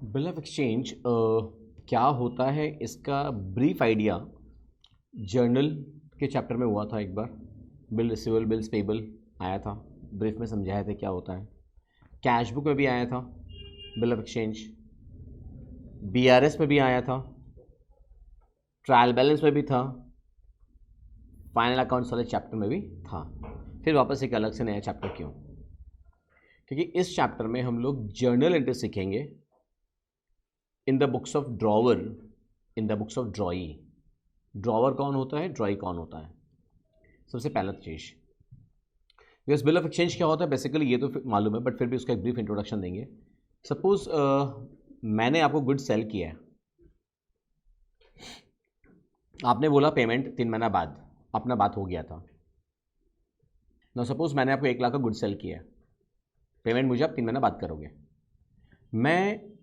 Bill of exchange क्या होता है इसका ब्रीफ आइडिया जर्नल के चैप्टर में हुआ था एक बार। बिल रिसीवेबल बिल्स पेबल आया था, ब्रीफ में समझाया था क्या होता है। कैश बुक में भी आया था बिल ऑफ एक्सचेंज, बीआरएस में भी आया था, ट्रायल बैलेंस में भी था, फाइनल अकाउंट्स वाले चैप्टर में भी था। फिर वापस एक अलग से नया चैप्टर क्यों? क्योंकि इस चैप्टर में हम लोग जर्नल एंट्री सीखेंगे इन the books of drawer, in the books of ड्रॉई। Drawer कौन होता है, ड्रॉई कौन होता है, सबसे पहला चीज। बिकॉज बिल ऑफ एक्सचेंज क्या होता है बेसिकली ये तो मालूम है, बट फिर भी उसका एक ब्रीफ इंट्रोडक्शन देंगे। सपोज मैंने आपको गुड सेल किया है, आपने बोला पेमेंट 3 महीना बाद, अपना बात हो गया था ना। सपोज मैंने आपको 1 लाख का गुड सेल किया है, पेमेंट मुझे आप 3 महीना बाद करोगे। मैं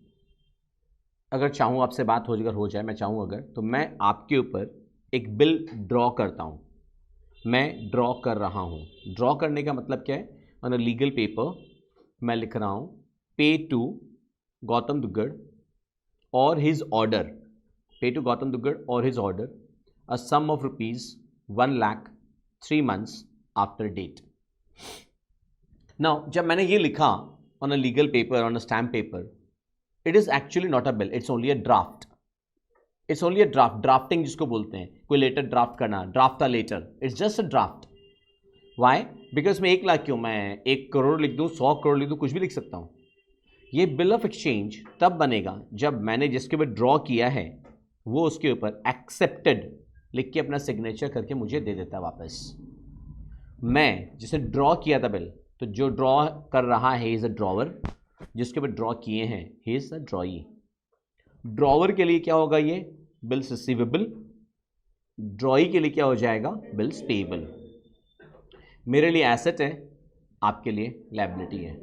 अगर चाहूँ आपसे बात हो जाए, मैं चाहूँ अगर, तो मैं आपके ऊपर एक बिल ड्रॉ करता हूँ। मैं ड्रॉ कर रहा हूँ। ड्रॉ करने का मतलब क्या है? ऑन अ लीगल पेपर मैं लिख रहा हूँ पे to Gautam Duggad or his order, pay to Gautam Duggad or his order a sum of ₹1 lakh 3 months after date. Now जब मैंने ये लिखा on a legal paper, on a stamp paper, it is actually not a bill, it's only a draft. It's only a draft, drafting जिसको बोलते हैं, कोई letter draft करना, draft a letter, it's just a draft. Why? Because मैं 1 लाख क्यों, मैं 1 करोड़ लिख दूं, 100 करोड़ लिख दूं, कुछ भी लिख सकता हूं। ये बिल ऑफ एक्सचेंज तब बनेगा जब मैंने जिसके ऊपर ड्रॉ किया है वो उसके ऊपर एक्सेप्टेड लिख के अपना सिग्नेचर करके मुझे दे देता है वापस। मैं जिसे ड्रॉ किया था बिल, तो जो ड्रॉ कर रहा है इज अ ड्रॉवर, जिसके ऊपर ड्रॉ किए हैं ही इज अ ड्रॉई। ड्रॉवर के लिए क्या होगा ये? Bills receivable. ड्रॉई के लिए क्या हो जाएगा? Bills payable. मेरे लिए एसेट है, आपके लिए लायबिलिटी है।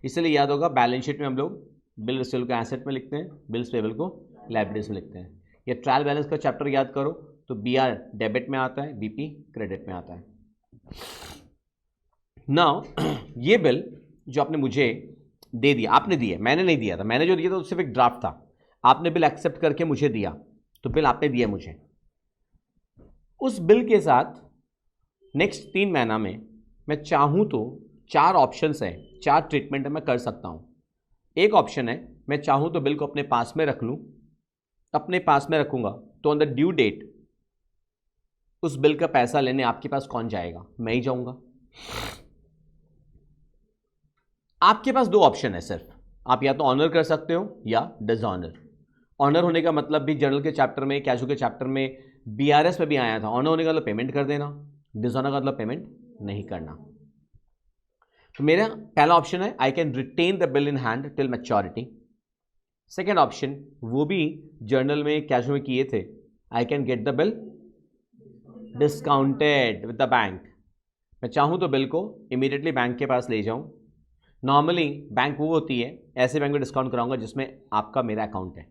इसलिए याद होगा बैलेंस शीट में हम लोग बिल रिसीवेबल को एसेट में लिखते हैं, बिल्स पेबल को लायबिलिटीज में लिखते हैं। या ट्रायल बैलेंस का चैप्टर याद करो तो बीआर डेबिट में आता है, बीपी क्रेडिट में आता है। नाउ ये बिल जो आपने मुझे दे दिया, आपने दिया, मैंने नहीं दिया था, मैंने जो दिया था तो सिर्फ एक ड्राफ्ट था। आपने बिल एक्सेप्ट करके मुझे दिया, तो बिल आपने दिया मुझे। उस बिल के साथ नेक्स्ट 3 महीना में मैं चाहूं तो 4 ऑप्शंस है, 4 ट्रीटमेंट मैं कर सकता हूं। एक ऑप्शन है मैं चाहूं तो बिल को अपने पास में रख लूं, अपने पास में रखूंगा तो ऑन द ड्यू डेट उस बिल का पैसा लेने आपके पास कौन जाएगा? मैं ही जाऊंगा। आपके पास 2 ऑप्शन है सिर्फ, आप या तो ऑनर कर सकते हो या डिसऑनर। ऑनर होने का मतलब भी जर्नल के चैप्टर में, कैशू के चैप्टर में, बीआरएस में भी आया था। ऑनर होने का मतलब पेमेंट कर देना, डिसऑनर का मतलब पेमेंट नहीं करना। तो मेरा पहला ऑप्शन है I can retain the bill in hand till maturity. Second option वो भी जर्नल में कैशू में किए थे, I can get the bill discounted with the bank. मैं चाहूं तो बिल को इमीडिएटली बैंक के पास ले जाऊं। नॉर्मली बैंक वो होती है, ऐसे बैंक में डिस्काउंट कराऊंगा जिसमें आपका मेरा अकाउंट है।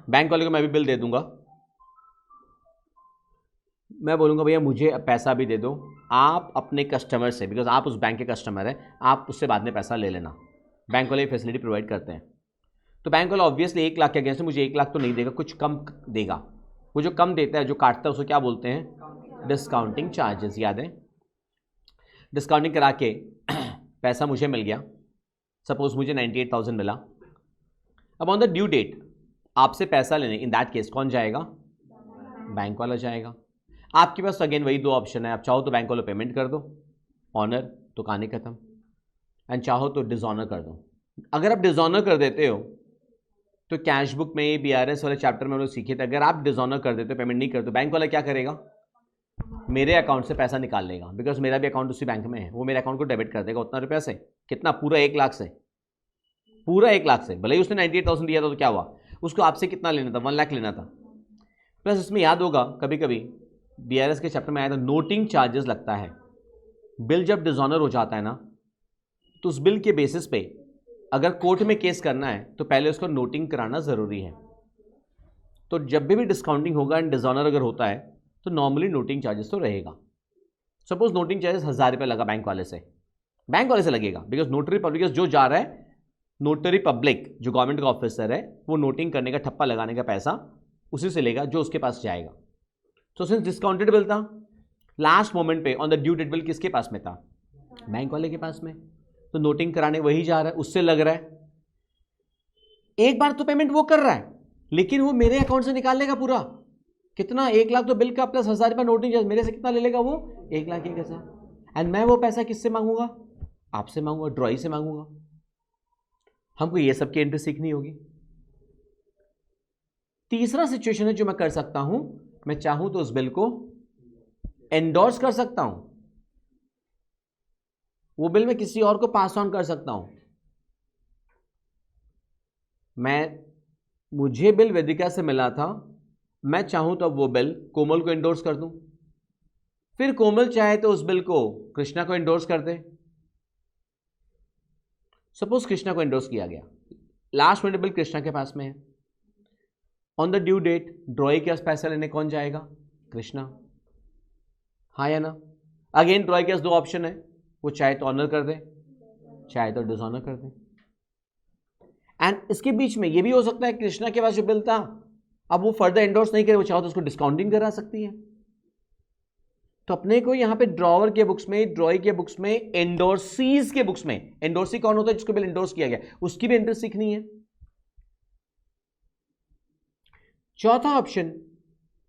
बैंक वाले को मैं भी बिल दे दूंगा, मैं बोलूंगा भैया मुझे पैसा भी दे दो, आप अपने कस्टमर से, बिकॉज आप उस बैंक के कस्टमर हैं, आप उससे बाद में पैसा ले लेना। बैंक वाले फैसिलिटी प्रोवाइड करते हैं। तो बैंक वाला ऑब्वियसली 1 लाख के अगेंस्ट मुझे 1 लाख तो नहीं देगा, कुछ कम देगा। वो जो कम देता है, जो काटता है, उसको क्या बोलते हैं? Discounting charges. याद है? डिस्काउंटिंग करा के पैसा मुझे मिल गया, सपोज मुझे 98,000 मिला। अब ऑन द ड्यू डेट आपसे पैसा लेने, इन दैट केस कौन जाएगा? बैंक वाला जाएगा। आपके पास अगेन वही 2 ऑप्शन है, आप चाहो तो बैंक वाला पेमेंट कर दो, ऑनर तो कहानी खत्म, एंड चाहो तो डिसऑनर कर दो। अगर आप डिसऑनर कर देते हो तो कैश बुक में, बीआरएस वाले चैप्टर में हम लोग सीखे थे, अगर आप डिसऑनर कर देते हो, पेमेंट नहीं करते, बैंक वाला क्या करेगा? मेरे अकाउंट से पैसा निकाल लेगा, बिकॉज मेरा भी अकाउंट उसी बैंक में है। वो मेरे अकाउंट को डेबिट कर देगा उतना रुपया से, कितना? पूरा 1 लाख से, पूरा 1 लाख से। भले ही उसने 98,000 दिया था तो क्या हुआ, उसको आपसे कितना लेना था? 1 लाख लेना था। प्लस इसमें याद होगा कभी कभी बीआरएस के चैप्टर में आया था, नोटिंग चार्जेस लगता है। बिल जब डिसऑनर हो जाता है ना, तो उस बिल के बेसिस पे अगर कोर्ट में केस करना है तो पहले उसको नोटिंग कराना ज़रूरी है। तो जब भी डिस्काउंटिंग होगा एंड डिसऑनर अगर होता है तो नॉर्मली नोटिंग चार्जेस तो रहेगा। सपोज नोटिंग चार्जेस 1000 रुपये लगा बैंक वाले से, बैंक वाले से लगेगा, बिकॉज नोटरी पब्लिक जो जा रहा है नोटरी पब्लिक जो गवर्नमेंट का ऑफिसर है वो नोटिंग करने का, ठप्पा लगाने का पैसा उसी से लेगा जो उसके पास जाएगा। तो सिंस डिस्काउंटेड बिल था, लास्ट मोमेंट पे on the due date bill किसके पास में था? बैंक वाले के पास में। तो नोटिंग कराने वही जा रहा है, उससे लग रहा है। एक बार तो पेमेंट वो कर रहा है, लेकिन वो मेरे अकाउंट से निकाल लेगा पूरा। कितना? 1 लाख तो बिल का प्लस 1000 रुपया नोटिंग चार्ज, मेरे से कितना ले लेगा वो? 1,01,000। एंड मैं वो पैसा किससे मांगूंगा? आपसे मांगूंगा, ड्रॉई से मांगूंगा। हमको ये सब की एंट्री सीखनी होगी। तीसरा सिचुएशन है जो मैं कर सकता हूं, मैं चाहूं तो उस बिल को एंडोर्स कर सकता हूं, वो बिल मैं किसी और को पास ऑन कर सकता हूं। मुझे बिल वेदिका से मिला था, मैं चाहूं तो अब वो बिल कोमल को एंडोर्स कर दूं, फिर कोमल चाहे तो उस बिल को कृष्णा को एंडोर्स कर दे। सपोज कृष्णा को एंडोर्स किया गया, लास्ट मिनट बिल कृष्णा के पास में है। On the due date drawee के पास पैसा लेने कौन जाएगा? कृष्णा। हाँ या ना? अगेन ड्रॉई के पास 2 ऑप्शन है, वो चाहे तो ऑनर कर दे, चाहे तो डिसऑनर कर दे। एंड इसके बीच में ये भी हो सकता है कृष्णा के पास जो बिल था अब वो फर्दर एंडोर्स नहीं करे, वो चाहो तो उसको डिस्काउंटिंग करा सकती है। तो अपने को यहां पे ड्रॉवर के बुक्स में, ड्रॉई के बुक्स में, एंडोर्सीज के बुक्स में, एंडोर्सी कौन होता है? जिसको बिल एंडोर्स किया गया, उसकी भी एंट्री सीखनी है। चौथा ऑप्शन,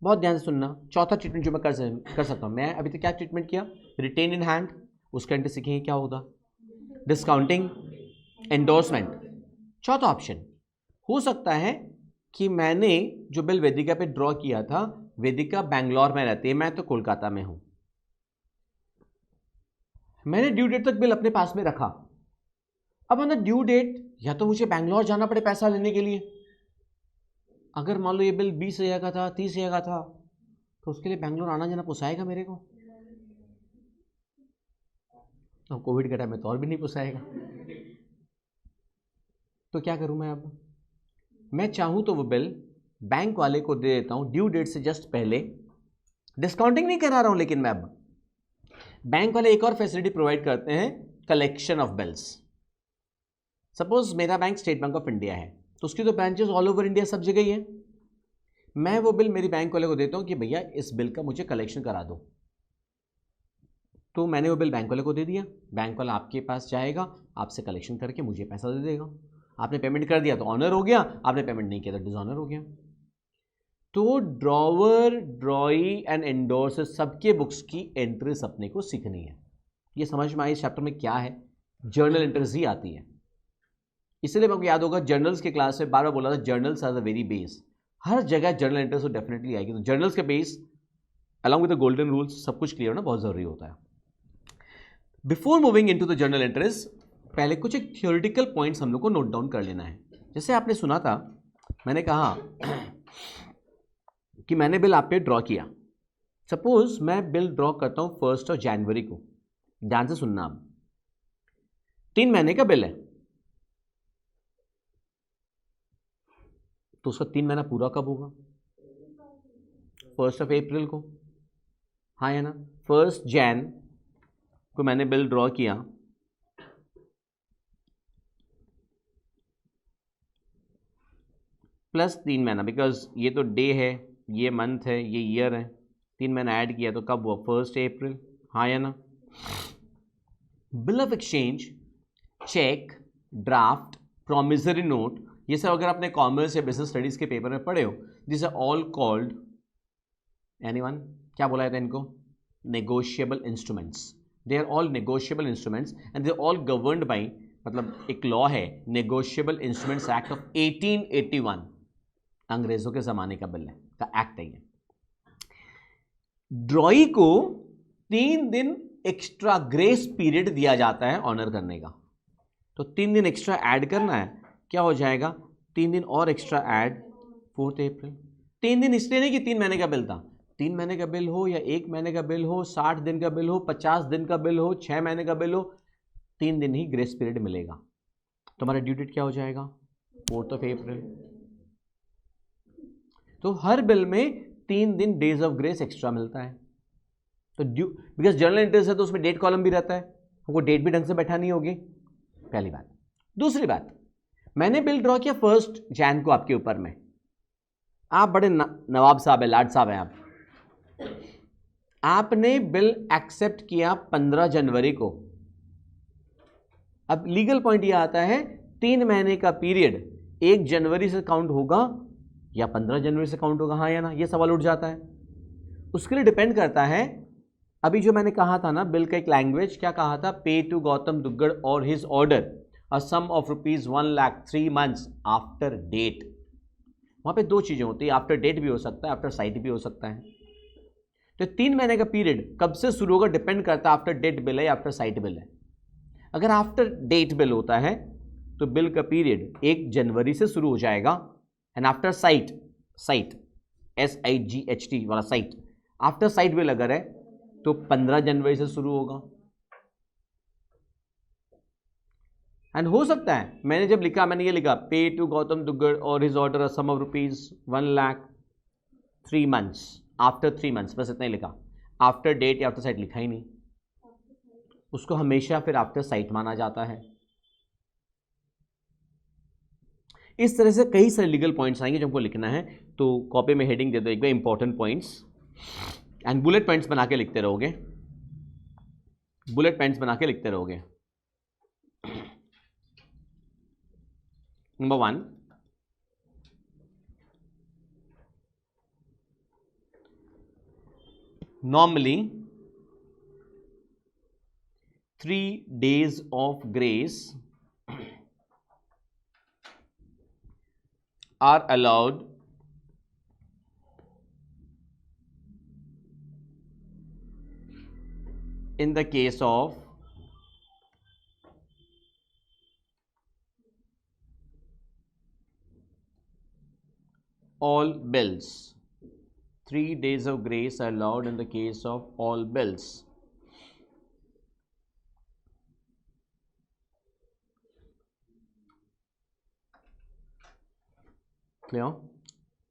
बहुत ध्यान से सुनना, चौथा ट्रीटमेंट जो मैं कर सकता हूं, मैं अभी तक क्या ट्रीटमेंट किया? रिटेन इन हैंड, उसका एंट्री सीखेंगे क्या होगा? Discounting, endorsement. चौथा ऑप्शन हो सकता है कि मैंने जो बिल वेदिका पे ड्रॉ किया था, वेदिका बैंगलोर में रहती है, मैं तो कोलकाता में हूं, मैंने ड्यू डेट तक बिल अपने पास में रखा। अब ऑन द ड्यू डेट या तो मुझे बैंगलोर जाना पड़े पैसा लेने के लिए, अगर मान लो ये बिल 20,000 का था, 30,000 का था, तो उसके लिए बैंगलोर आना जाना पोसाएगा मेरे को? तो कोविड के टाइम में तो और भी नहीं पोसाएगा। तो क्या करूं मैं? अब मैं चाहूं तो वो बिल बैंक वाले को दे देता हूं ड्यू डेट से जस्ट पहले, डिस्काउंटिंग नहीं करा रहा हूं, लेकिन मैं अब बैंक वाले एक और फैसिलिटी प्रोवाइड करते हैं, कलेक्शन ऑफ बिल्स। सपोज मेरा bank state bank of India है, तो उसकी तो ब्रांचेस ऑल ओवर इंडिया सब जगह ही है। मैं वो बिल मेरी बैंक वाले को देता हूं कि भैया इस बिल का मुझे कलेक्शन करा दो। तो मैंने वो बिल बैंक वाले को दे दिया, बैंक वाला आपके पास जाएगा, आपसे कलेक्शन करके मुझे पैसा दे देगा। आपने पेमेंट कर दिया तो ऑनर हो गया, आपने पेमेंट नहीं किया तो डिसऑनर हो गया। तो ड्रॉवर, ड्रॉई एंड एंडोर्स सबके बुक्स की एंट्रीज अपने को सीखनी है। ये समझ में आई इस चैप्टर में क्या है? जर्नल एंट्रीज ही आती है। इसलिए आपको याद होगा जर्नल्स के क्लास में बार बार बोला था, journals are the very base. हर जगह जर्नल एंट्रीज तो डेफिनेटली आएगी। तो जर्नल्स के base along with the golden rules सब कुछ क्लियर होना बहुत जरूरी होता है। Before moving into the journal entries, पहले कुछ एक थियोरेटिकल पॉइंट्स हम लोग को नोट डाउन कर लेना है। जैसे आपने सुना था, मैंने कहा कि मैंने बिल आप पे ड्रॉ किया। सपोज मैं बिल ड्रॉ करता हूं 1 जनवरी को, ध्यान से सुनना। अब 3 महीने का बिल है, तो उसका 3 महीना पूरा कब होगा? 1 अप्रैल को। हाँ या ना? 1 जैन को मैंने बिल ड्रॉ किया, प्लस 3 महीना, बिकॉज ये तो डे है, ये मंथ है, ये ईयर है, 3 महीना ऐड किया तो कब हुआ? 1 अप्रैल। हाँ या ना? Bill of exchange, cheque, draft, promissory note, ये सब अगर आपने कॉमर्स या बिजनेस स्टडीज के पेपर में पढ़े हो, this are all called, anyone क्या बोला जाता है इनको? Negotiable instruments. They are all negotiable instruments and they are all governed by, मतलब एक लॉ है, नेगोशिएबल इंस्ट्रूमेंट्स एक्ट ऑफ 1881, अंग्रेजों के जमाने का बिल है, का एक्ट है ये। ड्रॉई को 3 दिन एक्स्ट्रा ग्रेस पीरियड दिया जाता है ऑनर करने का। तो 3 दिन एक्स्ट्रा ऐड करना है, क्या हो जाएगा? 3 दिन और एक्स्ट्रा ऐड, 4 अप्रैल। 3 दिन इसलिए नहीं कि 3 महीने का बिल था, 3 महीने का बिल हो या 1 महीने का बिल हो, 60 दिन का बिल हो, 50 दिन का बिल हो, 6 महीने का बिल हो, 3 दिन ही ग्रेस पीरियड मिलेगा। तो हमारा ड्यू डेट क्या हो जाएगा? 4 अप्रैल। तो हर बिल में 3 दिन डेज ऑफ ग्रेस एक्स्ट्रा मिलता है। तो ड्यू, बिकॉज जर्नल एंट्रीज है तो उसमें डेट कॉलम भी रहता है, हमको डेट भी ढंग से बैठा नहीं होगी, पहली बात। दूसरी बात, मैंने बिल ड्रॉ किया 1 जैन को आपके ऊपर में, आप बड़े नवाब साहब है, लाड साहब हैं आप, आपने बिल एक्सेप्ट किया 15 जनवरी को। अब लीगल पॉइंट यह आता है 3 महीने का पीरियड 1 जनवरी से काउंट होगा या 15 जनवरी से काउंट होगा, हाँ या ना, यह सवाल उठ जाता है। उसके लिए डिपेंड करता है, अभी जो मैंने कहा था ना बिल का एक लैंग्वेज क्या कहा था, पे to Gautam Duggad or his order a sum of rupees 1 lakh 3 months after date. वहां पे 2 चीजें होती है, आफ्टर डेट भी हो सकता है, आफ्टर साइट भी हो सकता है। तो 3 महीने का पीरियड कब से शुरू होगा डिपेंड करता है आफ्टर डेट बिल है या आफ्टर साइट बिल है। अगर आफ्टर डेट बिल होता है तो बिल का पीरियड 1 जनवरी से शुरू हो जाएगा, and after site, site SIGHT वाला साइट, आफ्टर साइट बिल अगर है तो 15 जनवरी से शुरू होगा। एंड हो सकता है मैंने जब लिखा, मैंने ये लिखा पे to Gautam Duggad or his order sum of rupees 1 lakh 3 months after 3 months, बस इतना ही लिखा, आफ्टर डेट या आफ्टर साइट लिखा ही नहीं। उसको हमेशा फिर आफ्टर साइट माना जाता है। इस तरह से कई सारे लीगल पॉइंट्स आएंगे जो हमको लिखना है, तो कॉपी में हेडिंग दे दो एक बार important points, and bullet points बना के लिखते रहोगे, बुलेट पॉइंट्स बना के लिखते रहोगे। Number 1, normally 3 days of grace are allowed in the case of all bills. 3 days of grace are allowed in the case of all bills. Clear?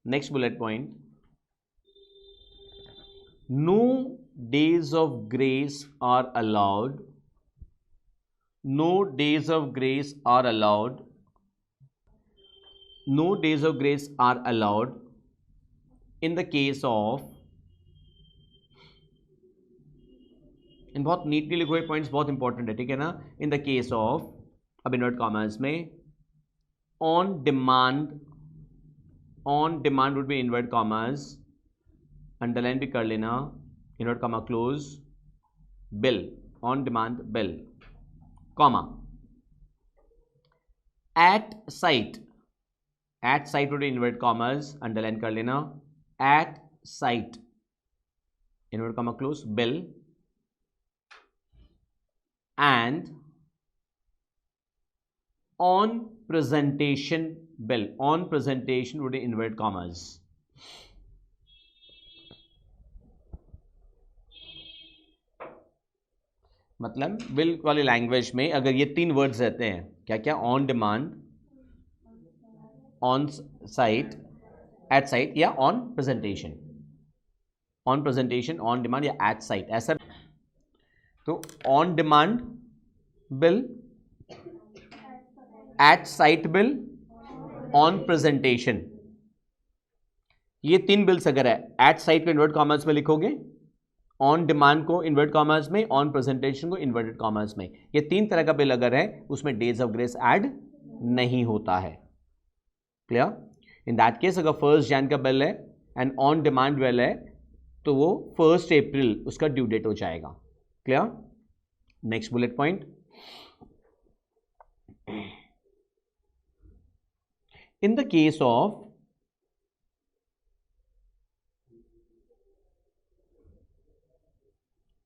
Next bullet point. No days of grace are allowed. No days of grace are allowed. No days of grace are allowed in the case of, इन बहुत neatly लिखे हुए points बहुत important है, ठीक है ना। In the case of, अब invert commas में, on demand, on demand would be invert commas, underline भी कर लेना, invert comma close, bill, on demand bill, comma, at sight, at sight would be invert commas, underline कर लेना, at sight, invert comma close, bill, and on presentation bill, on presentation would be inverted commas. मतलब bill वाली language में अगर ये 3 words रहते हैं, क्या क्या, on demand, on site, at sight, या on presentation, on presentation, on demand या एट साइट, ऐसा। तो on demand bill, at sight bill, on presentation, ये 3 बिल्स अगर है, एट साइट को इन्वर्ट कॉमर्स में लिखोगे, ऑन डिमांड को इन्वर्ट कॉमर्स में, ऑन प्रेजेंटेशन को इन्वर्टेड कॉमर्स में, ये 3 तरह का बिल अगर है उसमें डेज ऑफ ग्रेस ऐड नहीं होता है। क्लियर? इन दैट केस अगर 1 जैन का बिल है एंड ऑन डिमांड बिल है तो वो 1 अप्रैल उसका ड्यू डेट हो जाएगा। Clear? Next bullet point, in the case of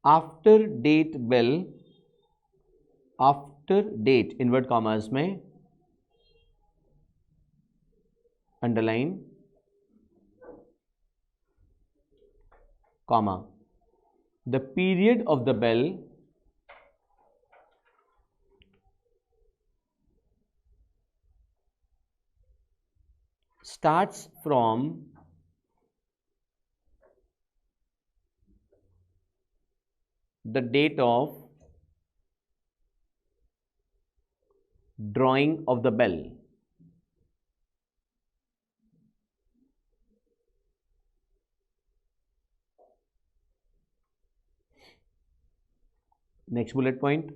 after date bill, after date invert commas में, underline, comma, the period of the bill starts from the date of drawing of the bell, next bullet point,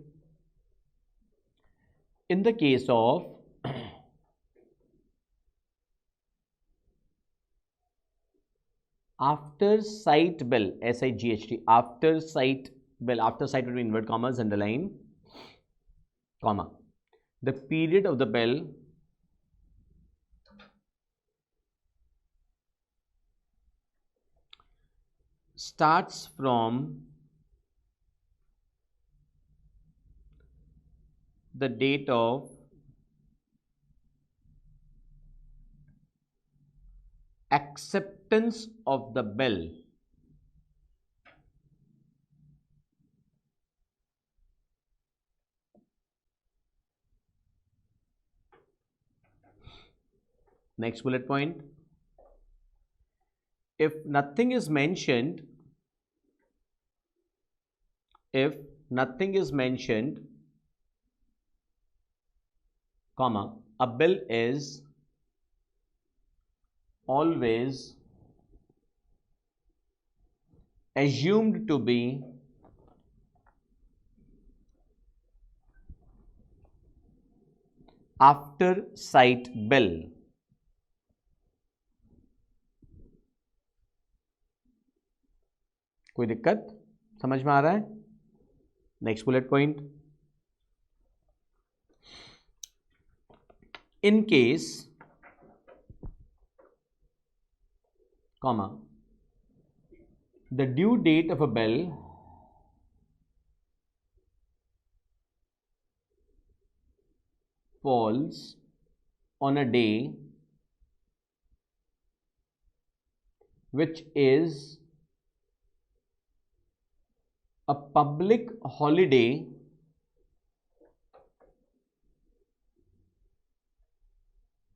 in the case of after sight bill, SIGHT, after sight bill, after sight between inverted commas, underline, comma, the period of the bill starts from the date of acceptance of the bill next bullet point, if nothing is mentioned, comma, a bill is always assumed to be after sight bill. कोई दिक्कत समझ में आ रहा है? Next bullet point, in case, comma, the due date of a bill falls on a day which is a public holiday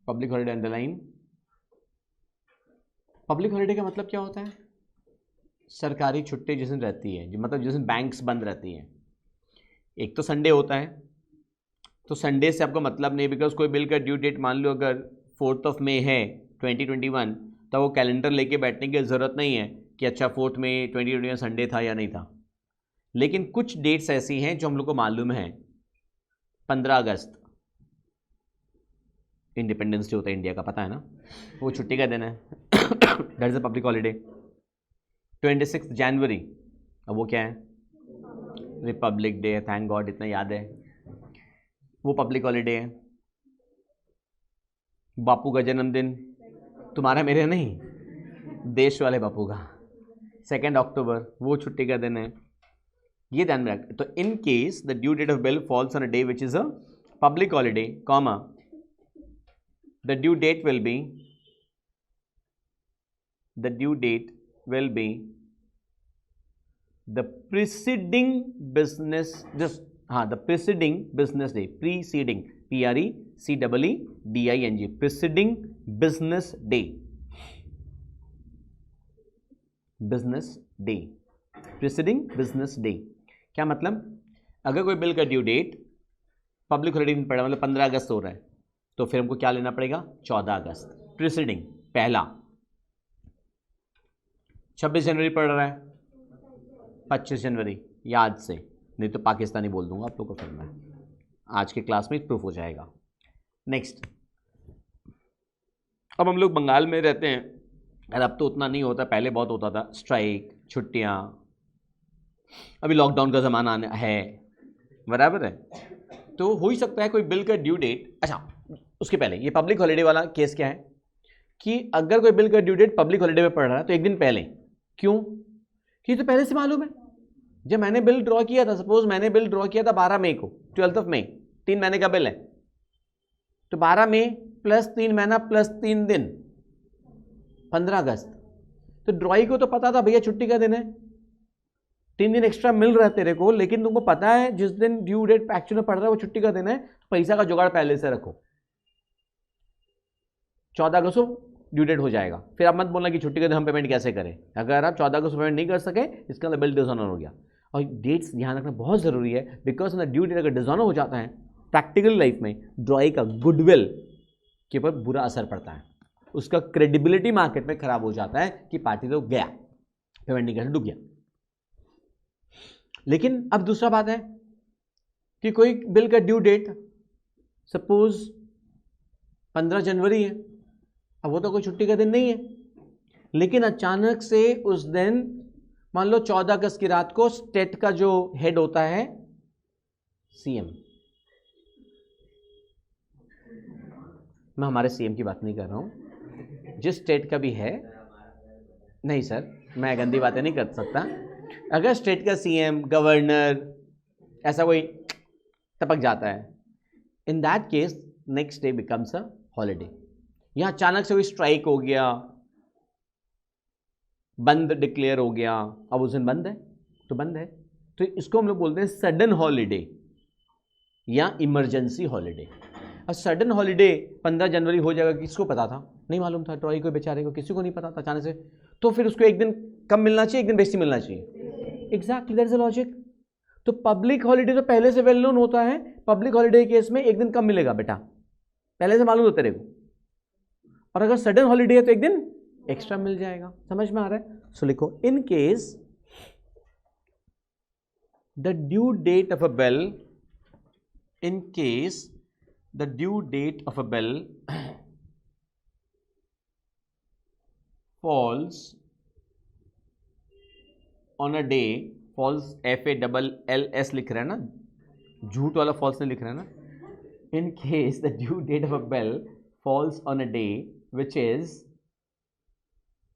underline. Public holiday का मतलब क्या होता है? सरकारी छुट्टी जिस दिन रहती है, मतलब जिस दिन बैंक्स बंद रहती हैं. एक तो संडे होता है, तो संडे से आपको मतलब नहीं, बिकॉज कोई बिल का ड्यू डेट मान लो अगर 4 मई है 2021, तो वो कैलेंडर लेके बैठने की ज़रूरत नहीं है कि अच्छा 4 मई 2021 संडे था या नहीं था. लेकिन कुछ डेट्स ऐसी हैं जो हम लोग को मालूम है. 15 अगस्त इंडिपेंडेंस डे होता है इंडिया का, पता है ना, वो छुट्टी का दिन है, that is a public holiday. 26 जनवरी, अब वो क्या है? रिपब्लिक डे है. थैंक गॉड इतना याद है. वो पब्लिक हॉलिडे है. बापू का जन्मदिन, तुम्हारा मेरे नहीं, देश वाले बापू का, 2 अक्टूबर, वो छुट्टी का दिन है. ये ध्यान में रख. तो in case the due date of bill falls on a day which is a public holiday, comma, the due date will be the preceding business, just the preceding business day, preceding, PRECEDING, preceding business day, preceding business day. क्या मतलब? अगर कोई bill का due date public holiday में पड़ा, मतलब 15 अगस्त हो रहा है, तो फिर हमको क्या लेना पड़ेगा? 14 अगस्त, प्रीसीडिंग पहला. 26 जनवरी पड़ रहा है, 25 जनवरी याद से, नहीं तो पाकिस्तानी बोल दूंगा आप लोग को, फिर मैं आज के क्लास में प्रूफ हो जाएगा. नेक्स्ट, अब हम लोग बंगाल में रहते हैं, और अब तो उतना नहीं होता, पहले बहुत होता था. स्ट्राइक, छुट्टियां, अभी लॉकडाउन का ज़माना है, बराबर है. तो हो ही सकता है कोई बिल का ड्यू डेट, अच्छा उसके पहले ये पब्लिक हॉलिडे वाला केस क्या है कि अगर कोई बिल का ड्यू डेट पब्लिक हॉलिडे में पड़ रहा है तो एक दिन पहले. क्यों? कि तो पहले से मालूम है. जब मैंने बिल ड्रॉ किया था, सपोज मैंने बिल ड्रॉ किया था 12 मई को, 12 मई, 3 महीने का बिल है, तो 12 मई प्लस 3 महीना प्लस 3 दिन 15 अगस्त. तो ड्रॉई को तो पता था भैया छुट्टी का दिन है, 3 दिन एक्स्ट्रा मिल रहा है तेरे को, लेकिन तुमको पता है जिस दिन ड्यू डेट एक्चुअली में पड़ रहा है वो छुट्टी का दिन है, तो पैसा का जुगाड़ पहले से रखो. 14 अगस्त को ड्यू डेट हो जाएगा. फिर आप मत बोलना कि छुट्टी का दिन हम पेमेंट कैसे करें. अगर आप 14 अगस्त को पेमेंट नहीं कर सके, इसका मतलब बिल डिसऑनर हो गया. और डेट्स ध्यान रखना बहुत ज़रूरी है, बिकॉज ड्यू डेट अगर डिसऑनर हो जाता है, प्रैक्टिकल लाइफ में ड्रॉई का गुडविल के ऊपर बुरा असर पड़ता है. उसका क्रेडिबिलिटी मार्केट में खराब हो जाता है कि पार्टी तो गया, पेमेंट नहीं कर, डूब गया. लेकिन अब दूसरा बात है, कि कोई बिल का ड्यू डेट सपोज 15 जनवरी है, अब वो तो कोई छुट्टी का दिन नहीं है, लेकिन अचानक से उस दिन मान लो 14 अगस्त की रात को स्टेट का जो हेड होता है सीएम, मैं हमारे सीएम की बात नहीं कर रहा हूं, जिस स्टेट का भी है, नहीं सर मैं गंदी बातें नहीं कर सकता, अगर स्टेट का सीएम गवर्नर ऐसा कोई टपक जाता है, in that case next day becomes a holiday. यहां अचानक से कोई स्ट्राइक हो गया, बंद डिक्लेयर हो गया, अब उस दिन बंद है तो बंद है, तो इसको हम लोग बोलते हैं सडन हॉलीडे या इमरजेंसी हॉलीडे। अब सडन हॉलीडे 15 जनवरी हो जाएगा, किसको पता था, नहीं मालूम था, ट्रॉय को बेचारे को किसी को नहीं पता था अचानक से, तो फिर उसको एक दिन कम मिलना चाहिए, एक दिन बेसी मिलना चाहिए। Exactly that is the logic. तो पब्लिक हॉलीडे तो पहले से वेल नोन होता है, पब्लिक हॉलीडे केस में एक दिन कम मिलेगा बेटा, पहले से मालूम होता रहेगा, और अगर सडन हॉलीडे है तो एक दिन एक्स्ट्रा मिल जाएगा। समझ में आ रहा है? सो लिखो, in case the due date of a bill, in case the due date of a bill falls on a day, falls FALLS लिख रहे हैं ना, झूठ वाला false नहीं लिख रहे हैं ना, in case the due date of a bill falls on a day which is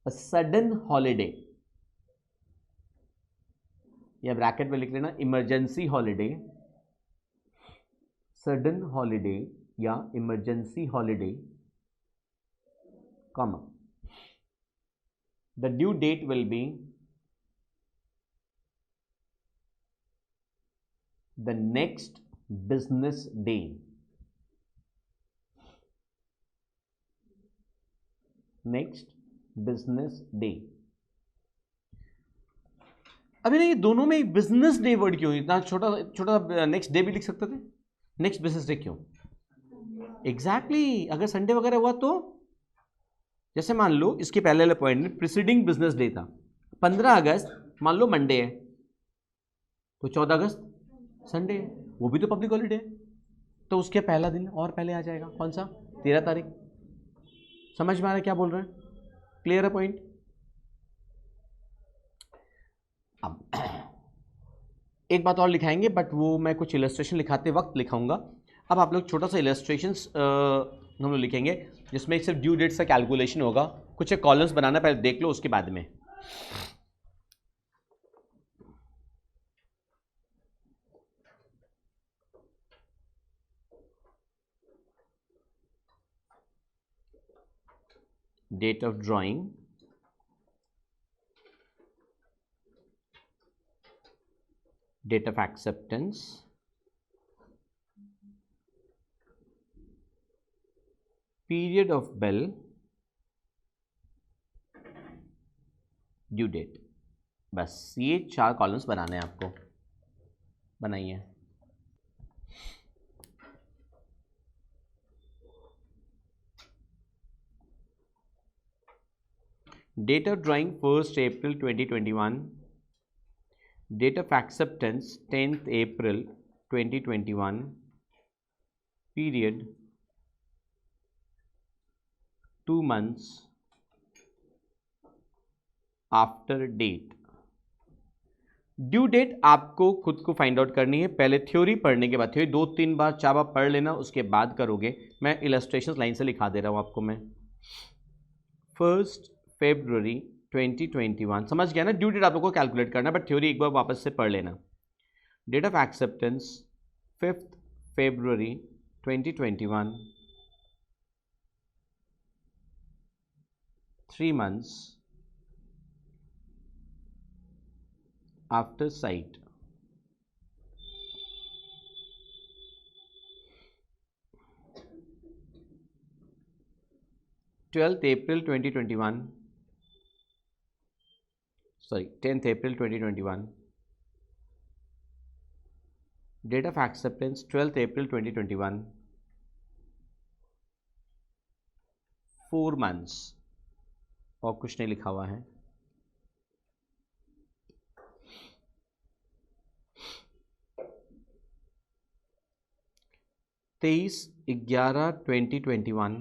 a sudden holiday, या ब्रैकेट में लिख लेना इमरजेंसी हॉलीडे, सडन हॉलीडे या emergency holiday, comma, the due date will be the next business day, next business day। अभी नहीं, दोनों में business day word क्यों, इतना छोटा छोटा नेक्स्ट डे भी लिख सकते थे, नेक्स्ट बिजनेस डे क्यों? एग्जैक्टली अगर संडे वगैरह हुआ तो, जैसे मान लो इसके पहले वाले पॉइंट में प्रिसीडिंग बिजनेस डे था, 15 अगस्त मान लो मंडे है, तो 14 अगस्त संडे है, वो भी तो पब्लिक हॉलीडे है, तो उसके पहला दिन और पहले आ जाएगा, कौन सा? 13 तारीख। समझ में आ रहा है क्या बोल रहे हैं? क्लियर है पॉइंट? अब एक बात और लिखाएंगे, बट वो मैं कुछ इलस्ट्रेशन लिखाते वक्त लिखाऊंगा। अब आप लोग छोटा सा इलस्ट्रेशंस हम लोग लिखेंगे जिसमें सिर्फ ड्यू डेट का कैलकुलेशन होगा, कुछ एक कॉलम्स बनाना पहले देख लो, उसके बाद में। Date of drawing, date of acceptance, period of bill, due date, बस ये 4 कॉलम्स बनाने हैं आपको, बनाइए। Date of drawing 1 April 2021, date of acceptance 10 April 2021, पीरियड 2 months after date. Due date आपको खुद को फाइंड आउट करनी है, पहले थ्योरी पढ़ने के बाद, थ्योरी 2-3 बार 4 बार पढ़ लेना, उसके बाद करोगे। मैं इलस्ट्रेशन लाइन से लिखा दे रहा हूं आपको मैं। 1 फरवरी 2021, समझ गया ना? ड्यू डेट आप लोग को कैलकुलेट करना, बट थ्योरी एक बार वापस से पढ़ लेना। डेट ऑफ एक्सेप्टेंस 5 फरवरी 2021, 3 months after sight। April 2021, sorry, 10th April 2021, date of acceptance 12th April 2021, 4 months, और कुछ नहीं लिखा हुआ है। 23/11/2021,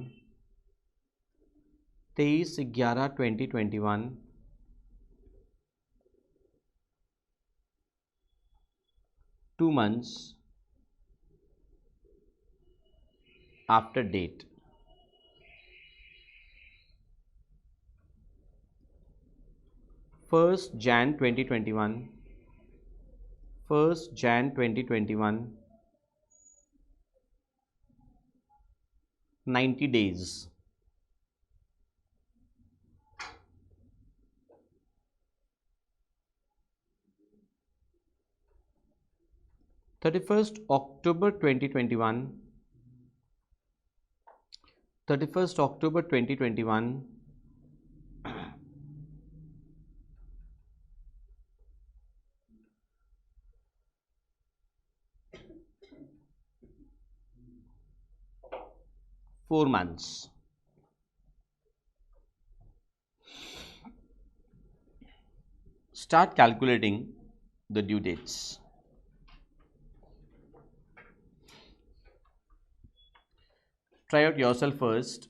23/11/2021, 2 months after date. First Jan 2021, 1st Jan 2021, 90 days. October 2021, 31st October 2021, 4 months. Start calculating the due dates. Try out yourself first.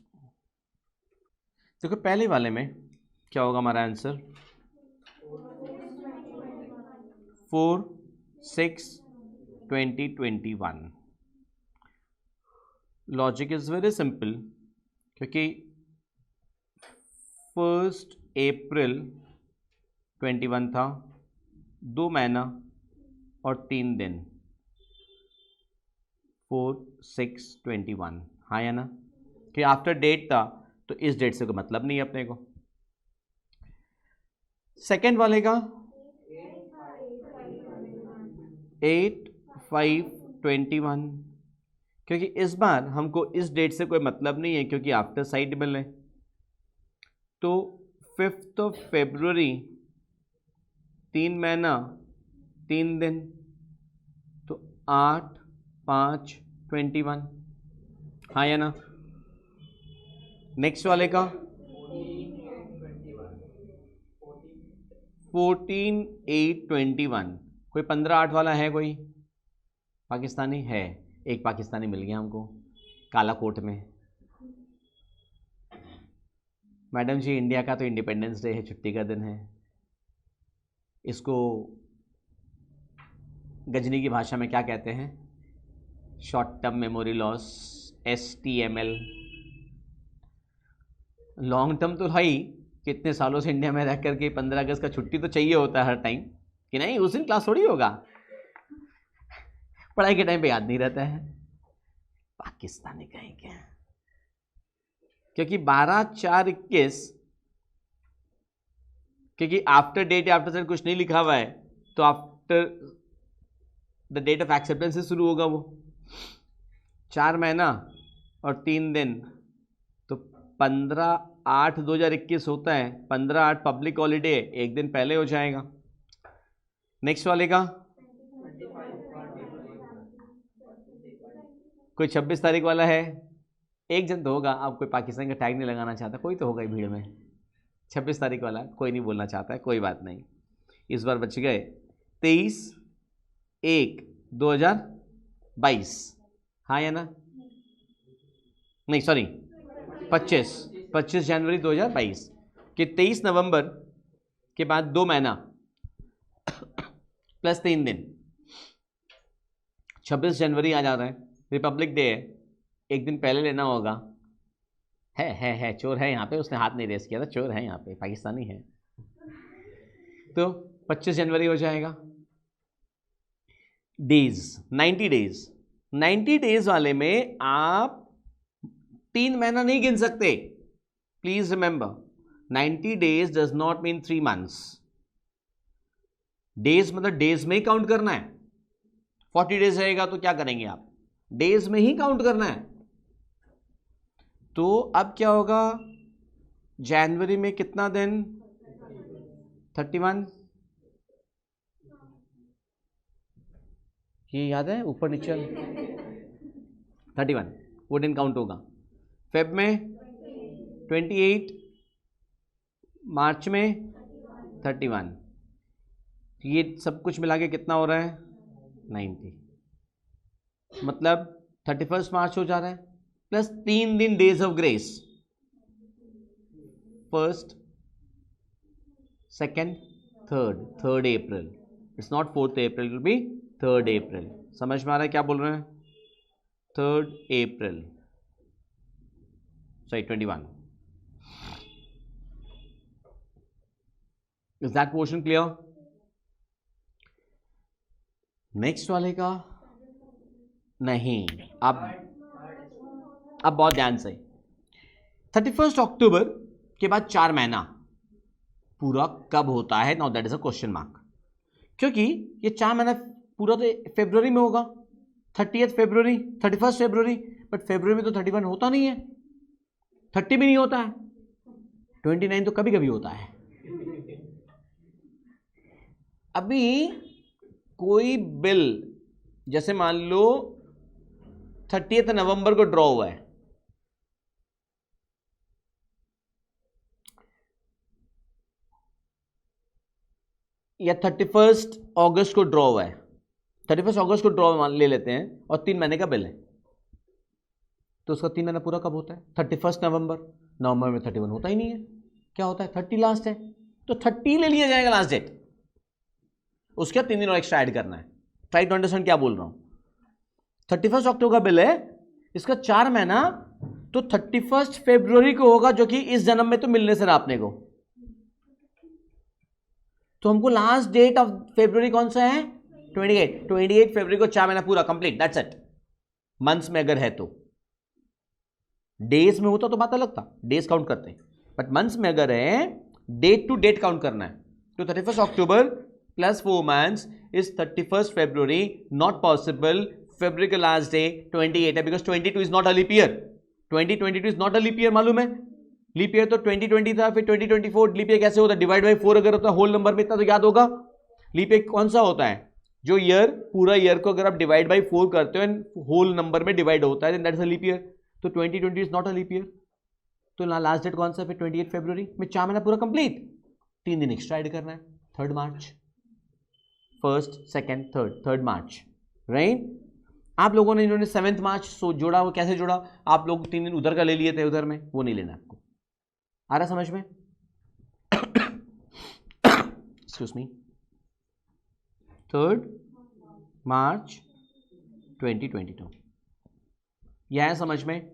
देखो पहले वाले में क्या होगा हमारा answer, 4/6/2021. Logic is very simple, क्योंकि 1 अप्रैल 21 था, 2 महीना और 3 दिन, 4/6/21. हाँ या ना, कि आफ्टर डेट था तो इस डेट से कोई मतलब नहीं है अपने को. सेकेंड वाले का 8/5/21, क्योंकि इस बार हमको इस डेट से कोई मतलब नहीं है, क्योंकि आफ्टर साइडेबल है. तो 5 फरवरी 3 महीना 3 दिन, तो 8/5/21. हाँ या ना. नेक्स्ट वाले का 14/8/21. कोई 15/8 वाला है कोई पाकिस्तानी? है, एक पाकिस्तानी मिल गया हमको काला कोट में. मैडम जी इंडिया का तो इंडिपेंडेंस डे है, छुट्टी का दिन है. इसको गजनी की भाषा में क्या कहते हैं? Short term memory loss, STML. Long term तो भाई कितने सालों से इंडिया में रह करके 15 अगस्त का छुट्टी तो चाहिए होता है हर टाइम, कि नहीं उस दिन क्लास थोड़ी होगा, पढ़ाई के टाइम पे याद नहीं रहता है. पाकिस्तानी कहीं क्या, क्योंकि 12/4/21, क्योंकि आफ्टर डेट आफ्टर सेट कुछ नहीं लिखा हुआ है, तो after the date of acceptance से शुरू होगा वो. 4 महीना और 3 दिन, तो 15/8/2021 होता है. 15/8 पब्लिक हॉलीडे, एक दिन पहले हो जाएगा. नेक्स्ट वाले का कोई 26 तारीख वाला है? एक जन तो होगा, आप कोई पाकिस्तान का टैग नहीं लगाना चाहता, कोई तो होगा भीड़ में. 26 तारीख वाला कोई नहीं बोलना चाहता है, कोई बात नहीं, इस बार बच गए. 23/1/2022. हाँ या ना? नहीं सॉरी, 25 जनवरी 2022 कि 23 नवंबर के बाद 2 महीना प्लस 3 दिन, 26 जनवरी आ जा रहा है, रिपब्लिक डे है, एक दिन पहले लेना होगा. है चोर है यहाँ पे, उसने हाथ नहीं रेस किया था, चोर है यहाँ पे, पाकिस्तानी है. तो 25 जनवरी हो जाएगा. डेज 90 डेज, 90 डेज वाले में आप 3 महीना नहीं गिन सकते. Please remember, 90 days does not mean 3 months. Days मतलब डेज में ही काउंट करना है. 40 डेज रहेगा तो क्या करेंगे आप, डेज में ही काउंट करना है. तो अब क्या होगा, जनवरी में कितना दिन, 31, ये याद है ऊपर नीचे 31, वो दिन काउंट होगा. फेब में 28, मार्च में 31, ये सब कुछ मिला के कितना हो रहा है, 90. मतलब 31 मार्च हो जा रहा है, प्लस 3 दिन days of grace, 1st, 2nd, 3rd April, it's not 4th April, will be 3rd अप्रैल। समझ में आ रहा है क्या बोल रहे हैं? 3rd April, sorry 21। Is that portion clear? Next वाले का नहीं, अब बहुत ध्यान से, 31 अक्टूबर के बाद 4 महीना पूरा कब होता है? Now that is a question mark, क्योंकि ये 4 महीना पूरा तो फरवरी में होगा, 30th February, 31st February, but फरवरी में तो 31 होता नहीं है, 30 भी नहीं होता है, 29 तो कभी कभी होता है। अभी कोई बिल जैसे मान लो 30th नवंबर को ड्रॉ हुआ है, या 31 अगस्त को ड्रॉ हुआ है, 31 अगस्त को ड्रॉ ले लेते हैं और 3 महीने का बिल है, तो उसका 3 महीना पूरा कब होता है? 31 नवंबर। नवंबर में 31 होता ही नहीं है, क्या होता है? 30 लास्ट है, तो 30 ले लिया जाएगा लास्ट डेट, उसके 3 दिन और एक्स्ट्रा ऐड करना है। ट्राई टू अंडरस्टैंड क्या बोल रहा हूं। 31 अक्टूबर का बिल है, इसका 4 महीना तो 31 फरवरी को होगा, जो कि इस जन्म में तो मिलने से आपने को, तो हमको लास्ट डेट ऑफ फरवरी कौन सा है? 28 फरवरी को 4 महीना पूरा कंप्लीट, दैट्स इट। मंथ्स में अगर है तो, डेज में होता तो बात अलग था, डेज काउंट करते हैं, बट मंथ्स में अगर है डेट टू डेट काउंट करना है, तो 31 October plus 4 months is 31 February, not possible. फरवरी का लास्ट डे 28 है, because 22 is not a leap year, 2022 is not a leap year, मालूम है? लीप ईयर तो 2020 था, फिर 2024। लीप ईयर कैसे होता है? डिवाइड बाई 4 अगर होता है होल नंबर में, इतना तो याद होगा। लीप ईयर कौन सा होता है? जो ईयर, पूरा ईयर को अगर आप डिवाइड बाई 4 करते हो एंड होल नंबर में डिवाइड होता है, that is a leap year. तो 2020 is not a leap year, तो लास्ट डेट कौन सा? फिर 28 फरवरी में 4 महीना पूरा कंप्लीट, 3 दिन एक्स्ट्रा ऐड करना है, 3rd मार्च, 1st, 2nd, 3rd मार्च, राइट? आप लोगों ने इन्होंने 7th मार्च जोड़ा, वो कैसे जोड़ा? आप लोग 3 दिन उधर का ले लिए थे, उधर में वो नहीं लेना आपको। आ रहा समझ में? एक्सक्यूज मी, 3rd मार्च 2022, यह है समझ में?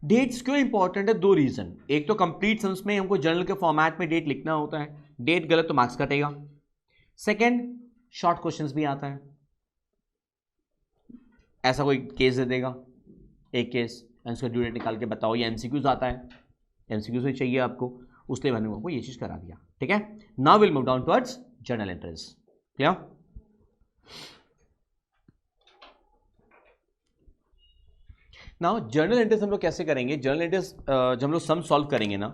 डेट्स क्यों इंपॉर्टेंट है? 2 रीजन। एक तो कंप्लीट सम्स में हमको जर्नल के फॉर्मेट में डेट लिखना होता है, डेट गलत तो मार्क्स कटेगा। सेकंड, शॉर्ट क्वेश्चंस भी आता है, ऐसा कोई केस दे देगा, एक केस, उसका ड्यू डेट निकाल के बताओ, ये एमसीक्यूज आता है, एमसीक्यूज ही चाहिए आपको, उसलिए मैंने आपको ये चीज करा दिया, ठीक है? Now will move down towards journal entries. Clear? Now journal entries हम लोग कैसे करेंगे? जर्नल एंट्रीज जब हम लोग सम सॉल्व करेंगे ना,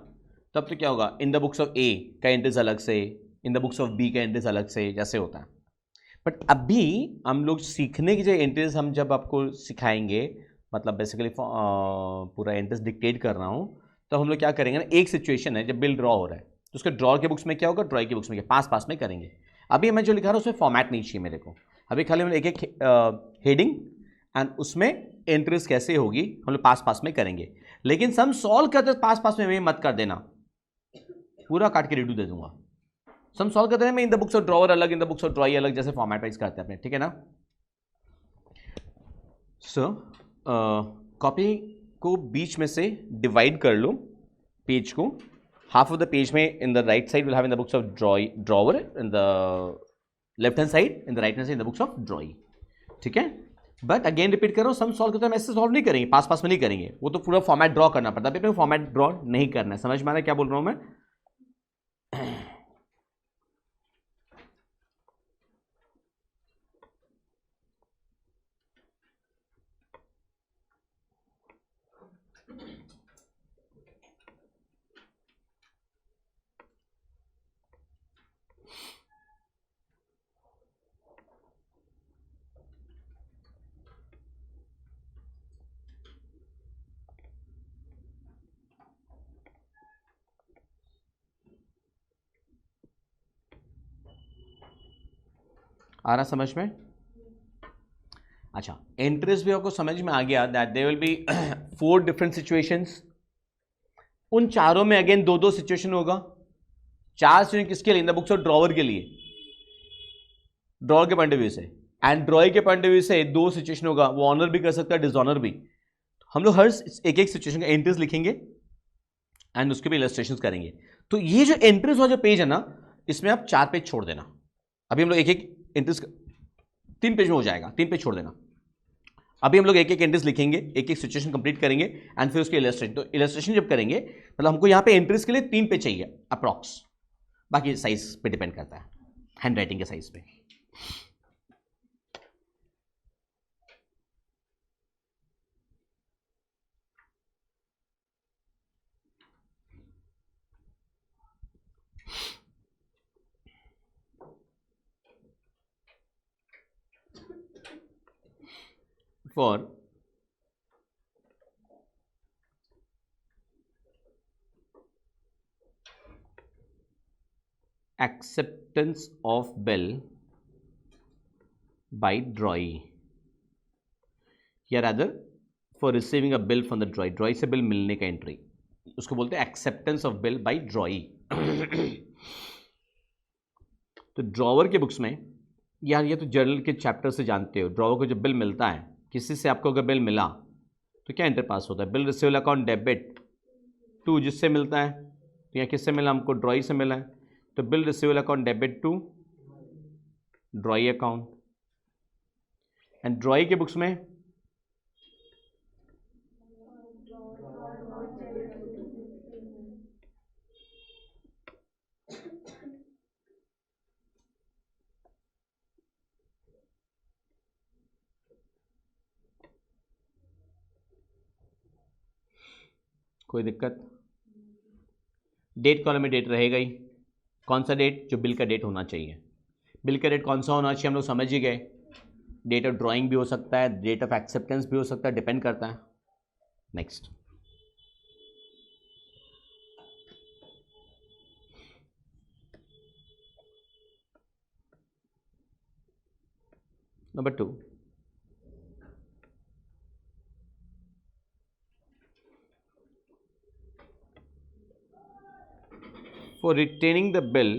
तब तो क्या होगा, in the books of A का एंट्रीज अलग से, in the books of B का एंट्रीज अलग से, जैसे होता है। बट अभी हम लोग सीखने की जो एंट्रीज हम जब आपको सिखाएंगे, मतलब बेसिकली पूरा एंट्रीज डिक्टेट कर रहा हूं, तो हम लोग क्या करेंगे ना, एक सिचुएशन है जब बिल ड्रॉ हो रहा है, तो उसके ड्रॉ के बुक्स में क्या होगा, ड्रॉ की बुक्स में क्या, पास पास में करेंगे। अभी मैं जो लिखा रहा हूँ उसमें फॉर्मेट नहीं चाहिए मेरे को, अभी खाली हम एक एक हेडिंग एंड उसमें एंट्रीज कैसे होगी हम लोग पास पास में करेंगे। लेकिन सम सॉल्व करते पास पास में मत कर देना, पूरा काट के रिड्यू दे दूंगा। सम सॉल्व करते हैं मैं in the books of drawer अलग, in the books of drawee अलग, जैसे फॉर्मेट वाइज करते हैं अपने, ठीक है ना? सो कॉपी को बीच में से डिवाइड कर लो, पेज को, हाफ ऑफ द पेज में in the right side will have in the books of drawer, in the left hand side, in the right hand side in the books of ड्रॉई, ठीक है? But again repeat करो, sum solve करते हैं ऐसे solve नहीं करेंगे, पास पास में नहीं करेंगे, वो तो पूरा फॉर्मेट ड्रॉ करना पड़ता है, फॉर्मेट ड्रॉ नहीं करना है। समझ में आ रहा है क्या बोल रहा हूं मैं? आ रहा समझ में? अच्छा, इंटरेस्ट भी आपको समझ में आ गया that there will be 4 different situations. उन चारों में अगेन 2-2 सिचुएशन होगा। 4 सिचुएशन किसके लिए? इन द बुक्स ऑफ ड्रॉवर के लिए, ड्रॉवर के पॉइंट ऑफ व्यू से। एंड ड्रॉइंग के पॉइंट ऑफ व्यू से 2 सिचुएशन होगा, वो ऑनर भी कर सकता है, डिसऑनर भी। हम लोग हर एक एक सिचुएशन का एंट्रीज लिखेंगे एंड उसके भी इलस्ट्रेशंस करेंगे। तो ये जो एंट्रीज वाला जो पेज है ना, इसमें आप 4 पेज छोड़ देना। अभी हम लोग एक एक एंट्रीज 3 पेज में हो जाएगा, 3 पेज छोड़ देना। अभी हम लोग एक एक एंट्रीज लिखेंगे, एक एक सिचुएशन कंप्लीट करेंगे एंड फिर उसके इलस्ट्रेशन। तो इलस्ट्रेशन जब करेंगे मतलब हमको यहाँ पे एंट्रीज के लिए 3 पेज चाहिए अप्रॉक्स, बाकी साइज पे डिपेंड करता है, हैंड राइटिंग के साइज पे। For acceptance of bill by drawee, या rather for receiving a bill from the drawee, drawee से बिल मिलने का एंट्री, उसको बोलते हैं एक्सेप्टेंस ऑफ बिल बाय ड्रॉई। तो ड्रॉवर के बुक्स में यार, ये तो जर्नल के चैप्टर से जानते हो, ड्रॉवर को जब बिल मिलता है किसी से, आपको अगर बिल मिला तो क्या एंटर पास होता है? Bill receivable account debit to, जिससे मिलता है, तो यहाँ किससे मिला? हमको ड्रॉई से मिला है, तो bill receivable account debit to drawee account. And drawee के बुक्स में कोई दिक्कत? डेट कॉलम में डेट रहेगा ही। कौन सा डेट? जो बिल का डेट होना चाहिए। बिल का डेट कौन सा होना चाहिए हम लोग समझ ही गए। डेट ऑफ ड्राइंग भी हो सकता है, डेट ऑफ एक्सेप्टेंस भी हो सकता है, डिपेंड करता है। Next, number 2, for retaining the bill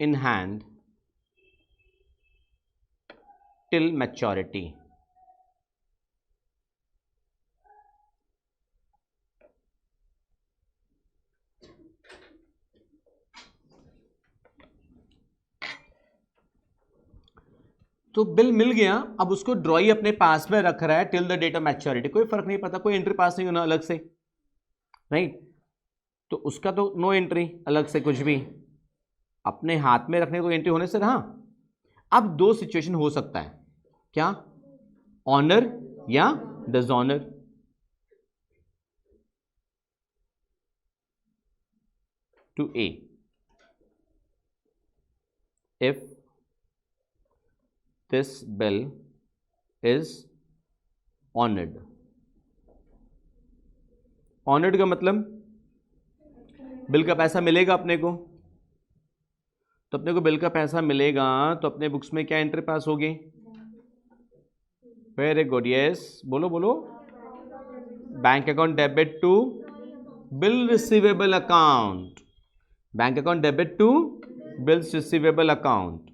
in hand till maturity, तो बिल मिल गया, अब उसको ड्रॉई अपने पास में रख रहा है till the date of maturity, कोई फर्क नहीं पड़ता, कोई एंट्री पास नहीं होना अलग से, राइट। तो उसका तो नो एंट्री अलग से कुछ भी, अपने हाथ में रखने को एंट्री होने से रहा। अब 2 सिचुएशन हो सकता है, क्या? ऑनर या dishonour. To A, if this bill is honored। honored का मतलब बिल का पैसा मिलेगा अपने को, तो अपने को बिल का पैसा मिलेगा तो अपने बुक्स में क्या एंट्री पास होगी? वेरी गुड, यस, बोलो बोलो। Bank account debit to bill receivable account, bank account debit to bills receivable account.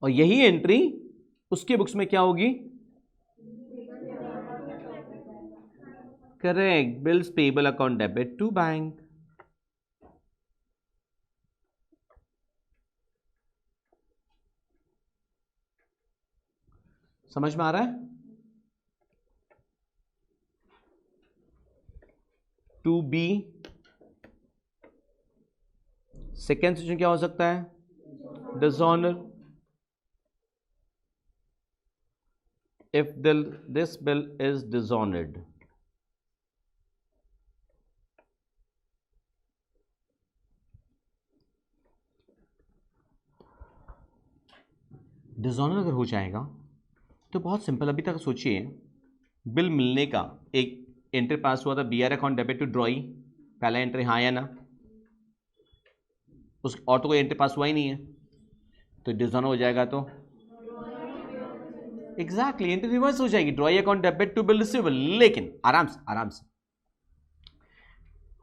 और यही एंट्री उसके बुक्स में क्या होगी? Correct, bills payable account debit to bank. समझ में आ रहा है? 2B, सेकेंड सिचुएशन क्या हो सकता है? Dishonour. if this bill is dishonored, dishonour अगर हो जाएगा तो बहुत सिंपल, अभी तक सोचिए, बिल मिलने का एक एंट्री पास हुआ था, BR account debit to drawee, पहला एंट्री हाँ या ना, उस और तो कोई एंट्री पास हुआ ही नहीं है, तो डिसऑनर हो जाएगा। तो एग्जैक्टली एंट्री रिवर्स हो जाएगी, draw account debit to bill receivable. लेकिन आराम से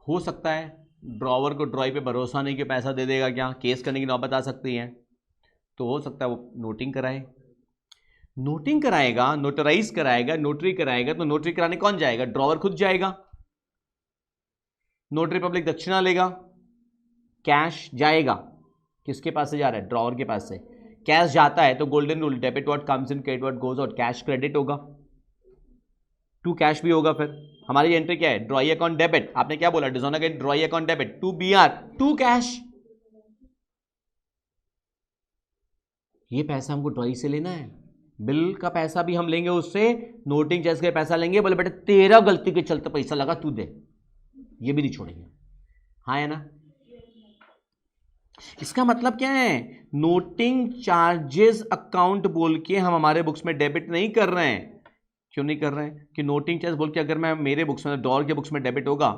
हो सकता है ड्रॉवर को ड्रॉई पे भरोसा नहीं कि पैसा दे देगा, क्या केस करने की नौबत आ सकती है, तो हो सकता है वो नोटिंग कराए। नोटिंग कराएगा, नोटराइज कराएगा, नोटरी कराएगा, तो नोटरी कराने कौन जाएगा? ड्रॉवर खुद जाएगा। नोटरी पब्लिक दक्षिणा लेगा, कैश जाएगा, किसके पास से जा रहा है? ड्रॉवर के पास से। कैश जाता है तो golden rule, debit what comes in, credit what goes out, cash credit होगा, टू कैश भी होगा। फिर हमारी एंट्री क्या है? Drawee account debit. आपने क्या बोला? Dishonour get drawee account debit to BR, to cash. ये पैसा हमको ड्रॉई से लेना है, बिल का पैसा भी हम लेंगे उससे, नोटिंग चार्ज का पैसा लेंगे, बोले बेटे तेरा गलती के चलते पैसा लगा तू दे, ये भी नहीं छोड़ेंगे। हाँ है ना? इसका मतलब क्या है? नोटिंग चार्जेस अकाउंट बोल के हम हमारे बुक्स में डेबिट नहीं कर रहे हैं। क्यों नहीं कर रहे हैं? कि नोटिंग चार्ज बोल के अगर मैं मेरे बुक्स में, डॉलर के बुक्स में डेबिट होगा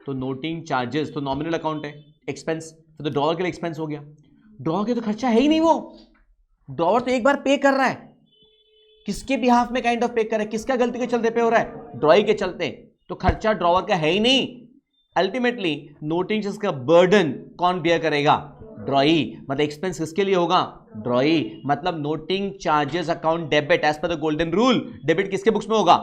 तो नोटिंग चार्जेस तो नॉमिनल अकाउंट है, एक्सपेंस, तो डॉलर के लिए एक्सपेंस हो गया। डॉलर के तो खर्चा है ही नहीं, वो डॉलर तो एक बार पे कर रहा है। किसके बिहाफ में काइंड ऑफ पे कर रहा है? किसका गलती के चलते पे हो रहा है? ड्रॉई के चलते। तो खर्चा ड्रॉवर का है ही नहीं। अल्टीमेटली नोटिंग चार्ज का बर्डन कौन बियर करेगा? ड्रॉई। मतलब एक्सपेंस किसके लिए होगा? ड्रॉई। मतलब noting charges account debit as per the golden rule, debit किसके बुक्स में होगा?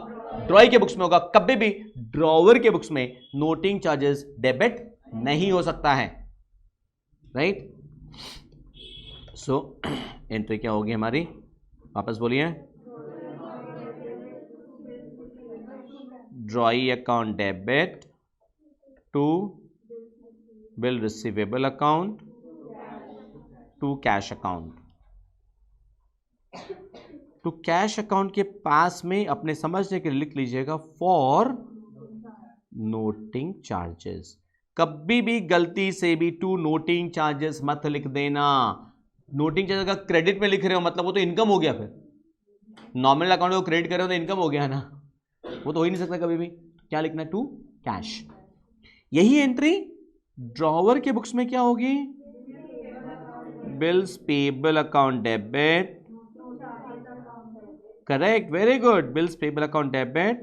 ड्रॉई के बुक्स में होगा। कभी भी ड्रॉवर के बुक्स में नोटिंग चार्जेस डेबिट नहीं हो सकता है, राइट? सो एंट्री क्या होगी हमारी? वापस बोलिए। Drawee account debit to bill receivable account to cash account. To cash account के पास में अपने समझने के लिए लिख लीजिएगा फॉर नोटिंग चार्जेस। कभी भी गलती से भी टू नोटिंग चार्जेस मत लिख देना। नोटिंग चार्जेस का क्रेडिट में लिख रहे हो मतलब वो तो इनकम हो गया। फिर नॉमिनल अकाउंट को क्रेडिट कर रहे हो तो इनकम हो गया ना, वो तो हो ही नहीं सकता कभी भी। क्या लिखना है? To cash. यही एंट्री ड्रॉवर के बुक्स में क्या होगी? Bills payable account debit. Correct, very good. Bills payable account debit,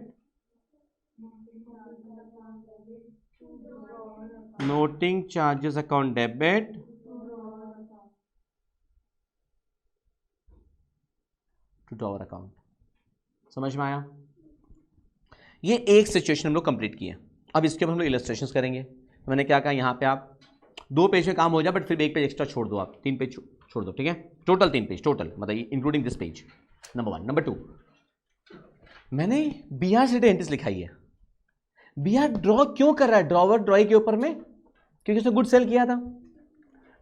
noting charges account debit to drawer account. समझ में आया? ये एक सिचुएशन हम लोग कंप्लीट किए। अब इसके बाद हम लोग इलस्ट्रेशंस करेंगे। तो मैंने क्या कहा, यहां पे आप 2 पेज में काम हो जाए, बट फिर एक पेज एक्स्ट्रा छोड़ दो, आप 3 पेज छोड़ दो, ठीक है? टोटल 3 पेज, टोटल मतलब including this page. Number 1। Number 2, मैंने बीआर से एंट्रीज लिखाई है। बीआर ड्रॉ क्यों कर रहा है ड्रॉवर ड्रॉई के ऊपर में? क्योंकि उसने गुड सेल किया था।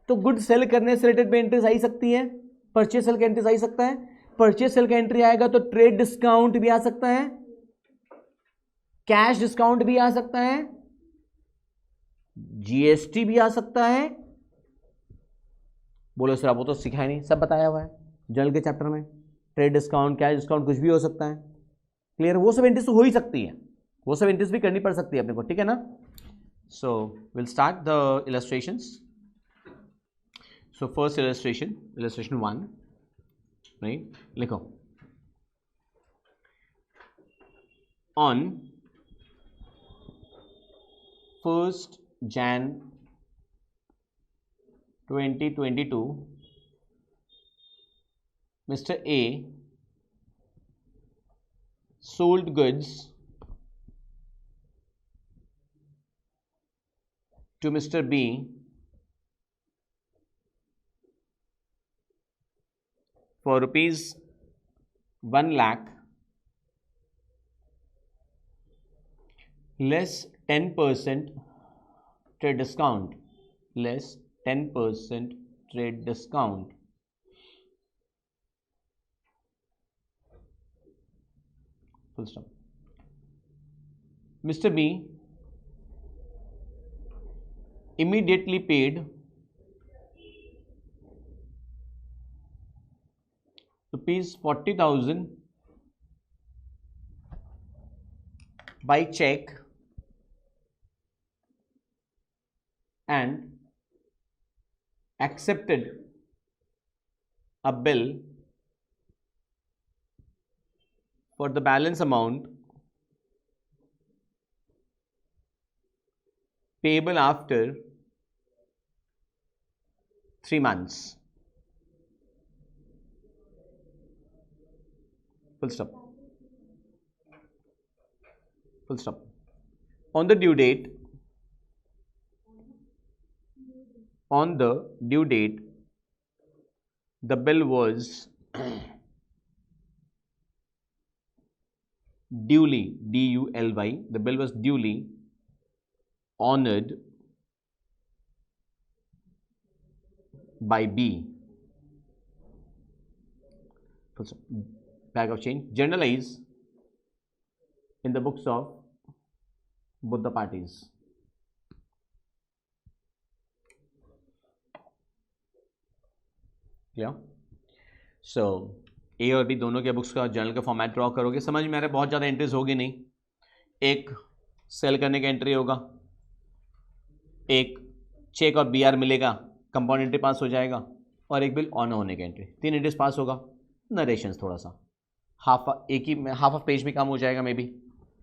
तो गुड सेल करने से रिलेटेड भी एंट्रीज आ ही सकती है, परचेज सेल का एंट्रीज आ ही सकता है। परचेज सेल का एंट्री आएगा तो ट्रेड डिस्काउंट भी आ सकता है, कैश डिस्काउंट भी आ सकता है, जीएसटी भी आ सकता है। बोलो सर वो तो सिखाया नहीं, सब बताया हुआ है जनरल के चैप्टर में। ट्रेड डिस्काउंट, कैश डिस्काउंट, कुछ भी हो सकता है। क्लियर? वो सब एंट्रीज तो हो ही सकती है, वो सब एंट्रीज भी करनी पड़ सकती है अपने को, ठीक है ना? So will start the illustrations. So first illustration, illustration 1, right? लिखो, on 1st Jan 2022, Mr. A sold goods to Mr. B for rupees 1 lakh less 10% trade discount, less 10% trade discount. Full stop. Mr. B immediately paid rupees 40,000 by check and accepted a bill for the balance amount payable after 3 months. Full stop. Full stop. On the due date, the bill was duly, D-U-L-Y, the bill was duly honored by B. Bag of change. Generalize in the books of both the parties. Clear? So ए और B दोनों के books का journal का format draw करोगे. समझ में आ रहा है? बहुत ज़्यादा एंट्रीज होगी नहीं. एक सेल करने का एंट्री होगा, एक चेक और बीआर मिलेगा, कंपाउंड एंट्री पास हो जाएगा, और एक बिल ऑन होने का एंट्री. 3 एंट्रीज पास होगा. नरेशंस थोड़ा सा हाफ ऑफ पेज में काम हो जाएगा. मे बी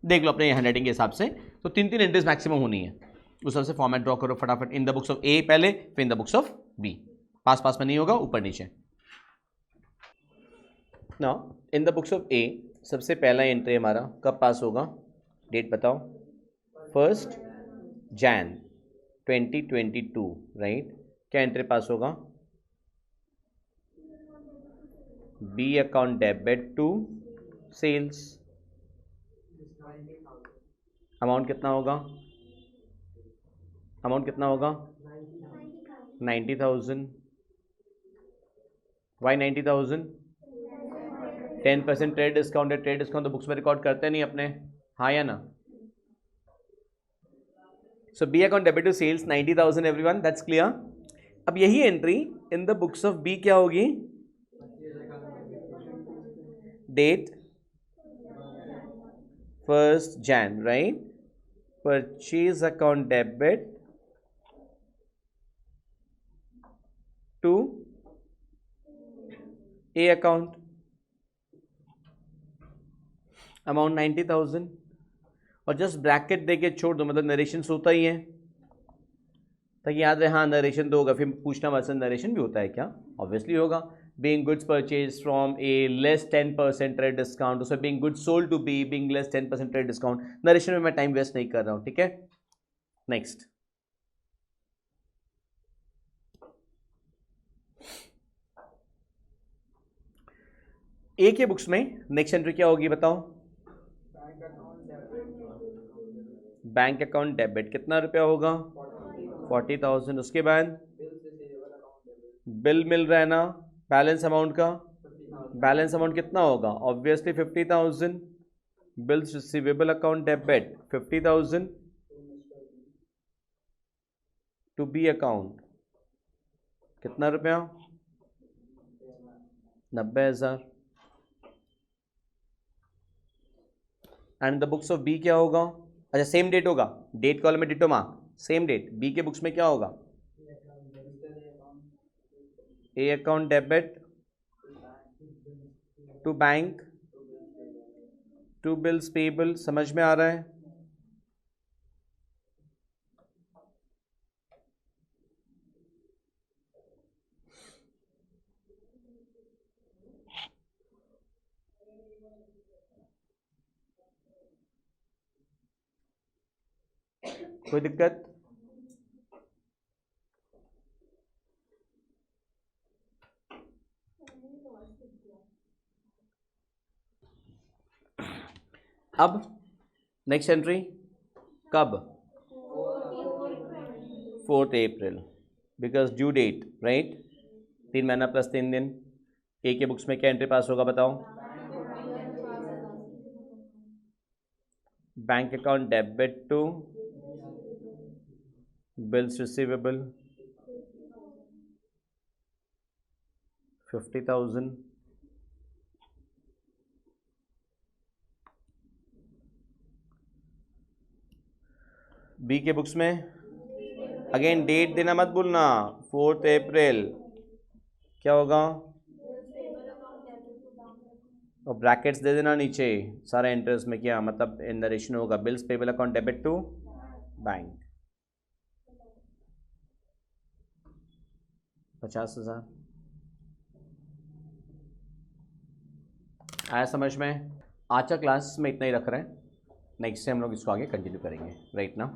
देख लो अपने हैंडराइटिंग के हिसाब से. तो 3 एंट्रीज मैक्सिमम होनी है. उस हिसाब से फॉर्मेट ड्रॉ करो फटाफट. In the books of A पहले, फिर in the books of B. पास में नहीं होगा, ऊपर नीचे. Now in the books of A सबसे पहला एंट्री हमारा कब पास होगा? डेट बताओ. 1 Jan 2022, राइट. क्या एंट्री पास होगा? B account debit to sales. Amount कितना होगा? 90,000. वाई 90,000? 10% ट्रेड डिस्काउंट है. ट्रेड डिस्काउंट तो बुक्स में रिकॉर्ड करते नहीं अपने, हाँ या ना? So B account debit to sales 90,000 everyone. That's clear. अब यही entry in the books of B क्या होगी? Date 1 Jan, right. Purchase account debit to A account. Amount 90,000 और जस्ट ब्रैकेट देके छोड़ दो, मतलब नरेशन होता ही है ताकि याद रहे. हाँ नरेशन तो होगा. फिर पूछना मसलन नरेशन भी होता है क्या? ऑब्वियसली होगा. Being goods purchase from A less 10% trade discount. उसमें being goods sold to B being less 10% trade discount. Narration में मैं टाइम वेस्ट नहीं कर रहा हूँ. ठीक है. नेक्स्ट ए के बुक्स में नेक्स्ट एंट्री क्या होगी बताओ? बैंक अकाउंट डेबिट कितना रुपया होगा? 40,000. उसके बाद बिल मिल रहा है ना बैलेंस अमाउंट का. बैलेंस अमाउंट कितना होगा? Obviously 50,000. Bills receivable account debit 50,000 to B account. कितना रुपया? 90,000. And the books of B क्या होगा? अच्छा सेम डेट होगा. डेट कॉलम में ditto mark. Same date. B के बुक्स में क्या होगा? A account debit to bank to bills payable. समझ में आ रहा है? कोई दिक्कत? अब नेक्स्ट एंट्री कब? 4 अप्रैल. Because due date right. 3 महीना प्लस 3 दिन. ए के बुक्स में क्या एंट्री पास होगा बताओ? Bank account debit to bills receivable 50,000. B के बुक्स में अगेन डेट देना मत भूलना, 4 अप्रैल। क्या होगा? और ब्रैकेट्स दे देना नीचे सारे इंटरेस्ट में, क्या मतलब इन द रेशियो होगा bills payable account debit to bank. 50,000 आया समझ में? आज का क्लास में इतना ही रख रहे हैं, नेक्स्ट से हम लोग इसको आगे कंटिन्यू करेंगे। राइट ना?